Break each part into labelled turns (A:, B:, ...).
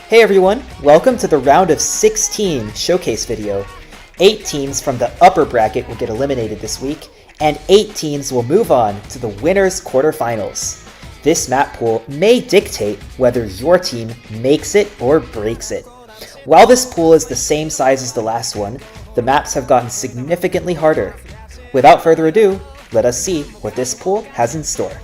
A: Hey everyone, welcome to the round of 16 showcase video. 8 teams from the upper bracket will get eliminated this week, and 8 teams will move on to the winners quarterfinals. This map pool may dictate whether your team makes it or breaks it. While this pool is the same size as the last one, the maps have gotten significantly harder. Without further ado, let us see what this pool has in store.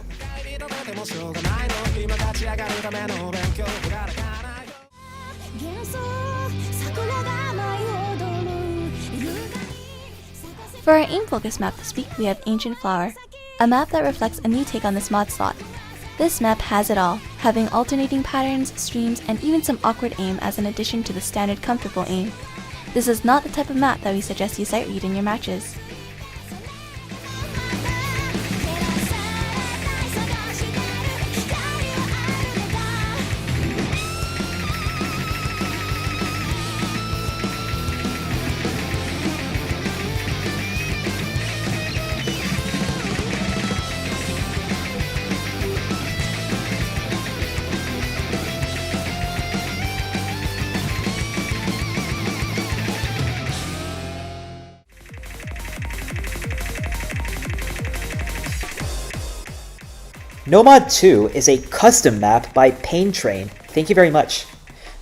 B: For our aim focus map this week, we have Ancient Flower, a map that reflects a new take on this mod slot. This map has it all, having alternating patterns, streams, and even some awkward aim as an addition to the standard comfortable aim. This is not the type of map that we suggest you sight read in your matches.
A: Nomad 2 is a custom map by Pain Train. Thank you very much.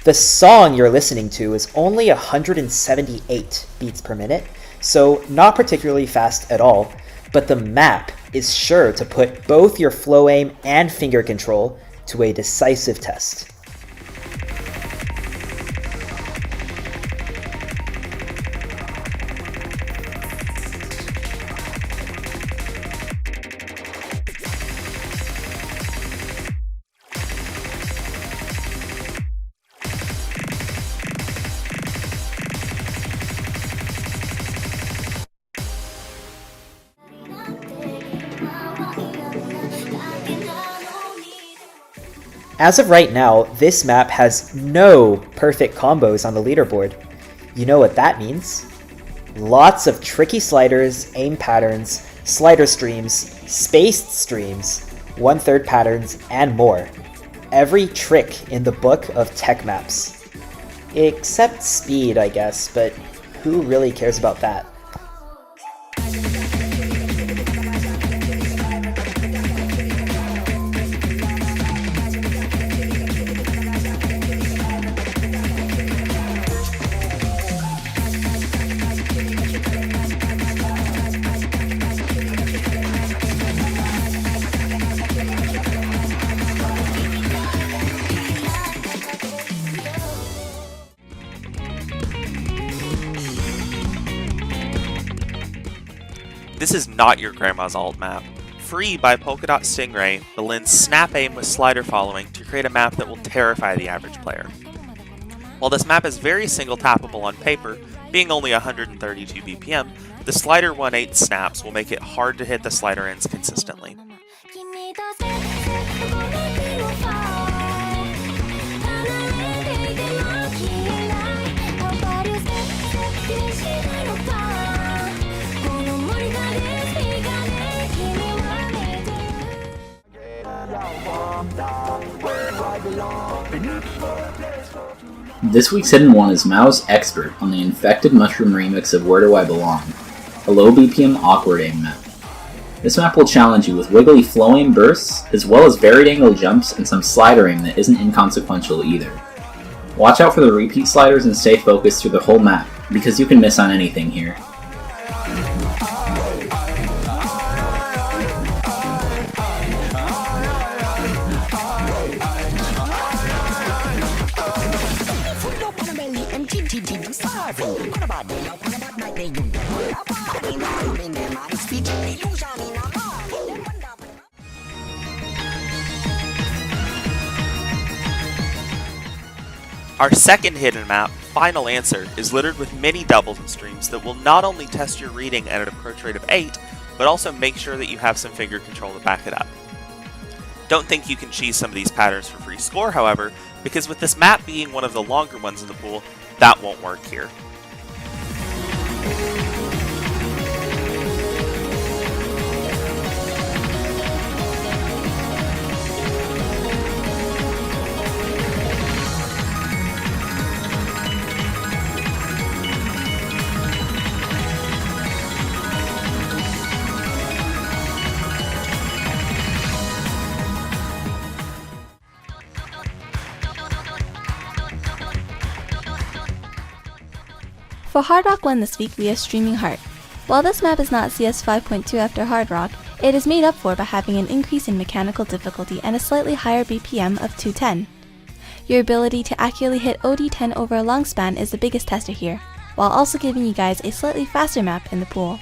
A: The song you're listening to is only 178 beats per minute, so not particularly fast at all, but the map is sure to put both your flow aim and finger control to a decisive test. As of right now, this map has no perfect combos on the leaderboard. You know what that means? Lots of tricky sliders, aim patterns, slider streams, spaced streams, 1/3 patterns, and more. Every trick in the book of tech maps. Except speed, I guess, but who really cares about that?
C: This is not your grandma's alt map. Free by Polka Dot Stingray blends snap aim with slider following to create a map that will terrify the average player. While this map is very single tappable on paper, being only 132 BPM, the slider 1/8 snaps will make it hard to hit the slider ends consistently.
D: This week's Hidden One is Mao's Expert on the Infected Mushroom remix of Where Do I Belong, a low BPM awkward aim map. This map will challenge you with wiggly flow aim bursts, as well as varied angle jumps and some slider aim that isn't inconsequential either. Watch out for the repeat sliders and stay focused through the whole map, because you can miss on anything here.
C: Our second hidden map, Final Answer, is littered with many doubles and streams that will not only test your reading at an approach rate of 8, but also make sure that you have some finger control to back it up. Don't think you can cheese some of these patterns for free score, however, because with this map being one of the longer ones in the pool, that won't work here.
B: For Hard Rock 1 this week, we have Streaming Heart. While this map is not CS 5.2 after Hard Rock, it is made up for by having an increase in mechanical difficulty and a slightly higher BPM of 210. Your ability to accurately hit OD10 over a long span is the biggest tester here, while also giving you guys a slightly faster map in the pool.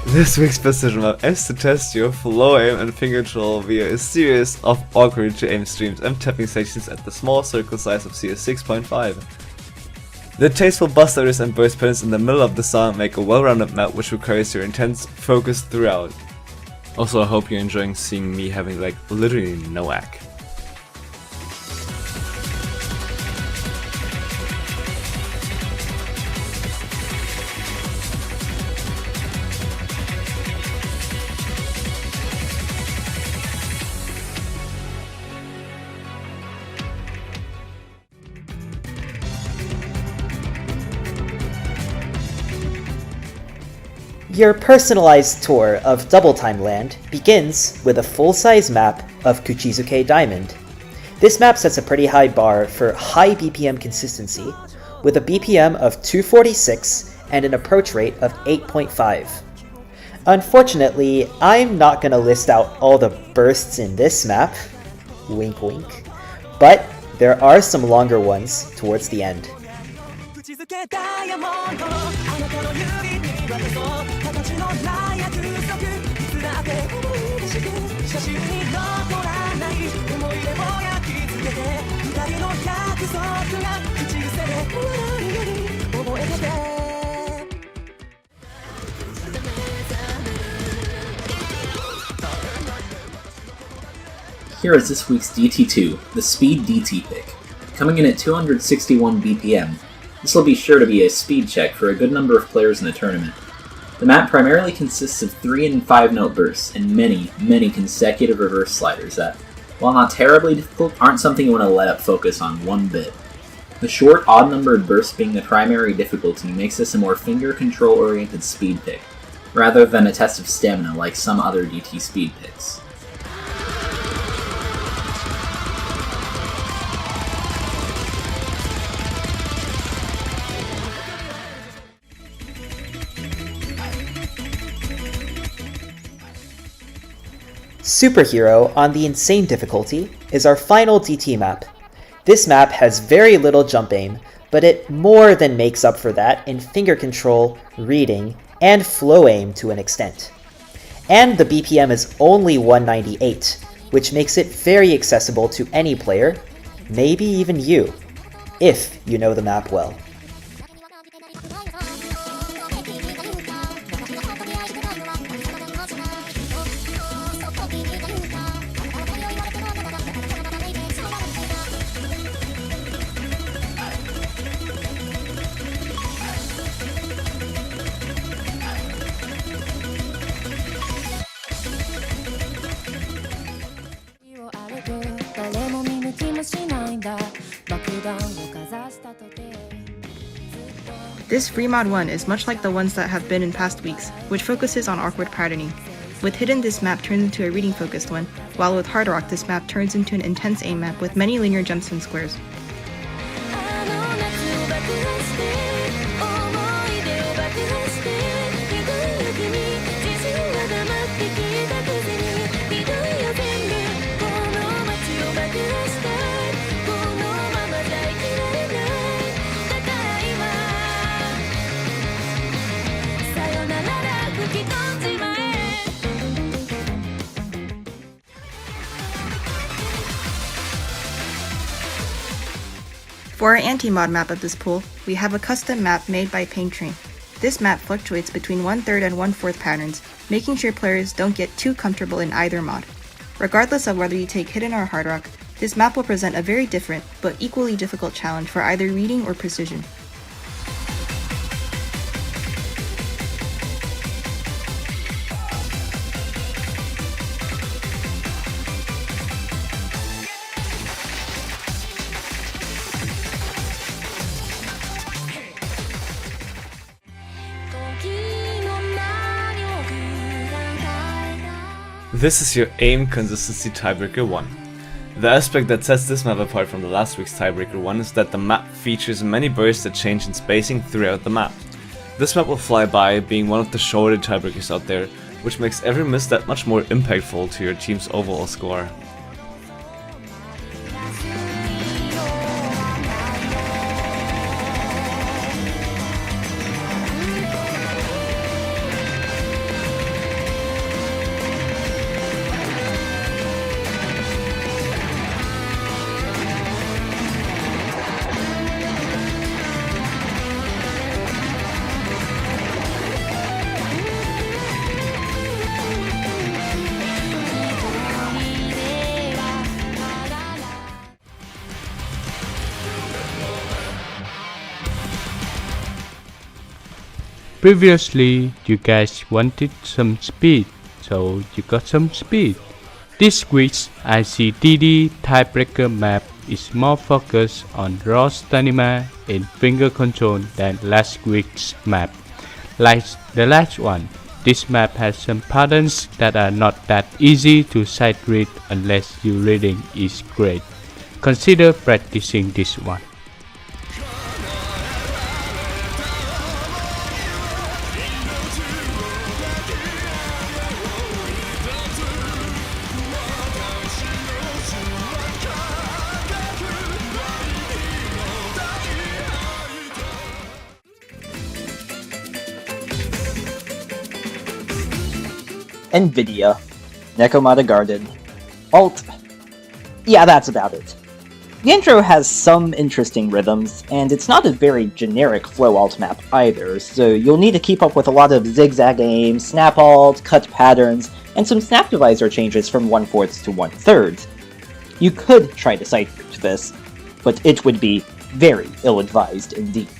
E: This week's precision map aims to test your flow aim and finger control via a series of awkward to aim streams and tapping sections at the small circle size of CS 6.5. The tasteful bust artists and burst patterns in the middle of the song make a well-rounded map which requires your intense focus throughout. Also, I hope you're enjoying seeing me having like literally no act.
A: Your personalized tour of Double Time Land begins with a full-size map of Kuchizuke Diamond. This map sets a pretty high bar for high BPM consistency, with a BPM of 246 and an approach rate of 8.5. Unfortunately, I'm not going to list out all the bursts in this map, wink wink, but there are some longer ones towards the end.
F: Kuchizuke Diamond あなたの指に渡そう形のない約束いつだって嬉しく写真に残らない思い出を焼き付けて二人の約束が口癖で笑うより覚えてて
D: Here is this week's DT2, the Speed DT pick. Coming in at 261 BPM, this will be sure to be a speed check for a good number of players in the tournament. The map primarily consists of 3 and 5 note bursts and many consecutive reverse sliders that, while not terribly difficult, aren't something you want to let up focus on one bit. The short, odd-numbered bursts being the primary difficulty makes this a more finger control-oriented speed pick, rather than a test of stamina like some other DT speed picks.
A: Superhero on the Insane difficulty is our final DT map. This map has very little jump aim, but it more than makes up for that in finger control, reading, and flow aim to an extent. And the BPM is only 198, which makes it very accessible to any player, maybe even you, if you know the map well.
G: This free mod 1 is much like the ones that have been in past weeks, which focuses on awkward patterning. With Hidden, this map turns into a reading focused one, while with Hard Rock this map turns into an intense aim map with many linear jumps and squares. For our Antimod map of this pool, we have a custom map made by Paintrain. This map fluctuates between 1/3 and 1/4 patterns, making sure players don't get too comfortable in either mod. Regardless of whether you take Hidden or Hard Rock, This map will present a very different, but equally difficult challenge for either reading or precision.
E: This is your aim consistency tiebreaker 1. The aspect that sets this map apart from the last week's tiebreaker 1 is that the map features many bursts that change in spacing throughout the map. This map will fly by, being one of the shorter tiebreakers out there, which makes every miss that much more impactful to your team's overall score.
H: Previously, you guys wanted some speed, so you got some speed. This week's ICDD tiebreaker map is more focused on raw stamina and finger control than last week's map. Like the last one, this map has some patterns that are not that easy to sight read unless your reading is great. Consider practicing this one.
I: NVIDIA, Nekomata Garden, Alt. Yeah, that's about it. The intro has some interesting rhythms, and it's not a very generic flow alt map either, so you'll need to keep up with a lot of zigzag aim, snap alt, cut patterns, and some snap divisor changes from 1/4 to 1/3. You could try to sight read this, but it would be very ill-advised indeed.